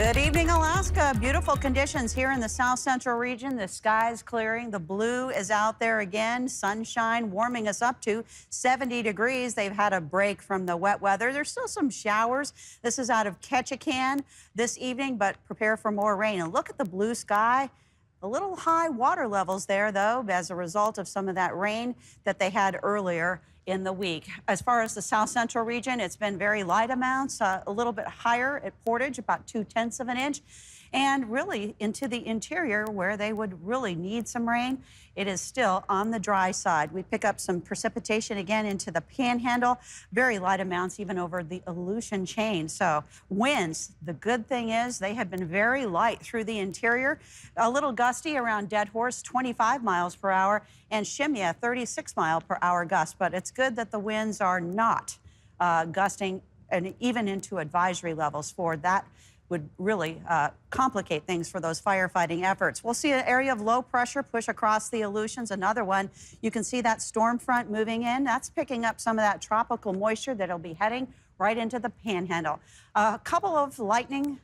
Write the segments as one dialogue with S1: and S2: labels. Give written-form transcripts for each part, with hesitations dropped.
S1: Good evening, Alaska. Beautiful conditions here in the south central region. The sky's clearing. The blue is out there again. Sunshine warming us up to 70 degrees. They've had a break from the wet weather. There's still some showers. This is out of Ketchikan this evening, but prepare for more rain. And look at the blue sky. A little high water levels there, though, as a result of some of that rain that they had earlier in the week. As far as the south central region, it's been very light amounts, a little bit higher at Portage, about 0.2 of an inch. And really into the interior where they would really need some rain, it is still on the dry side. We pick up some precipitation again into the Panhandle, very light amounts even over the Aleutian chain. So winds, the good thing is they have been very light through the interior. A little gusty around Dead Horse, 25 miles per hour, and Shimya, 36 mile per hour gust. But it's good that the winds are not gusting and even into advisory levels for that. Would really complicate things for those firefighting efforts. We'll see an area of low pressure push across the Aleutians. Another one, you can see that storm front moving in. That's picking up some of that tropical moisture that'll be heading right into the Panhandle. A couple of lightning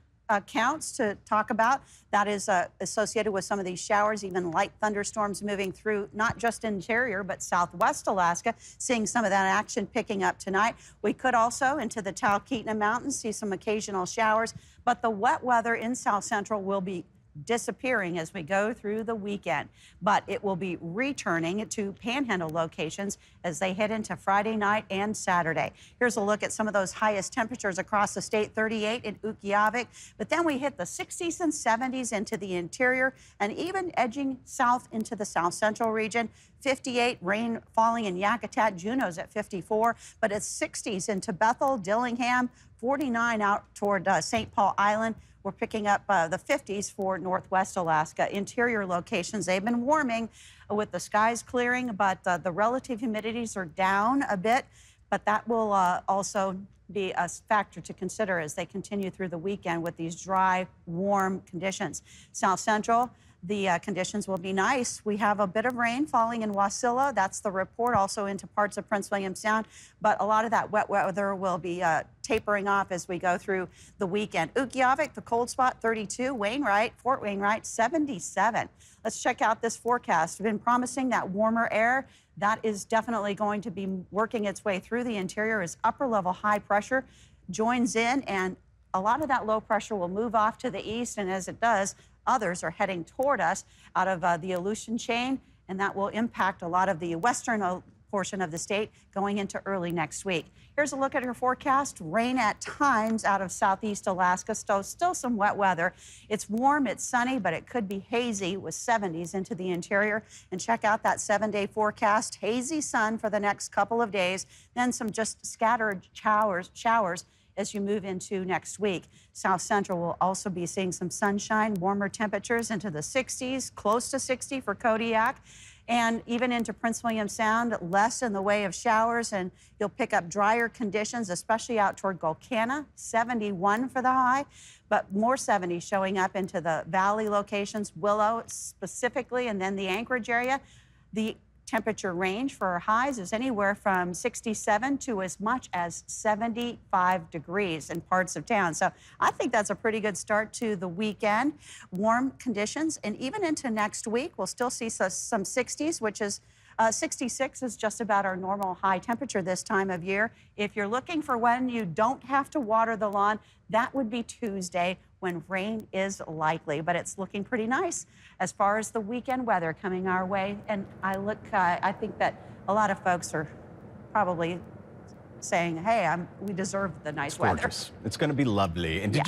S1: counts to talk about. That is associated with some of these showers, even light thunderstorms moving through not just interior, but southwest Alaska, seeing some of that action picking up tonight. We could also into the Talkeetna Mountains see some occasional showers, but the wet weather in south central will be disappearing as we go through the weekend, but it will be returning to Panhandle locations as they head into Friday night and Saturday. Here's a look at some of those highest temperatures across the state. 38 in Utqiagvik, but then we hit the 60s and 70s into the interior and even edging south into the south central region. 58, rain falling in Yakutat. Juneau's at 54, but it's 60s into Bethel, Dillingham, 49 out toward St. Paul Island. We're picking up the 50s for northwest Alaska. Interior locations, they've been warming with the skies clearing, but the relative humidities are down a bit. But that will also be a factor to consider as they continue through the weekend with these dry, warm conditions. South Central, the conditions will be nice. We have a bit of rain falling in Wasilla. That's the report, also into parts of Prince William Sound. But a lot of that wet weather will be tapering off as we go through the weekend. Utqiagvik, the cold spot, 32. Wainwright, Fort Wainwright, 77. Let's check out this forecast. We've been promising that warmer air. That is definitely going to be working its way through the interior as upper level high pressure joins in, and a lot of that low pressure will move off to the east, and as it does, others are heading toward us out of the Aleutian chain, and that will impact a lot of the western portion of the state going into early next week. Here's a look at your forecast. Rain at times out of southeast Alaska, still some wet weather. It's warm, it's sunny, but it could be hazy with 70s into the interior. And check out that 7-day forecast. Hazy sun for the next couple of days, then some just scattered showers as you move into next week. South Central will also be seeing some sunshine, warmer temperatures into the 60s, close to 60 for Kodiak. And even into Prince William Sound, less in the way of showers, and you'll pick up drier conditions, especially out toward Golcana, 71 for the high, but more 70s showing up into the valley locations, Willow specifically, and then the Anchorage area. The temperature range for our highs is anywhere from 67 to as much as 75 degrees in parts of town. So I think that's a pretty good start to the weekend. Warm conditions, and even into next week, we'll still see some 60s, which is 66 is just about our normal high temperature this time of year. If you're looking for when you don't have to water the lawn, that would be Tuesday when rain is likely, but it's looking pretty nice as far as the weekend weather coming our way. And I think that a lot of folks are probably saying, hey, we deserve the nice weather.
S2: Gorgeous. It's going to be lovely. And did you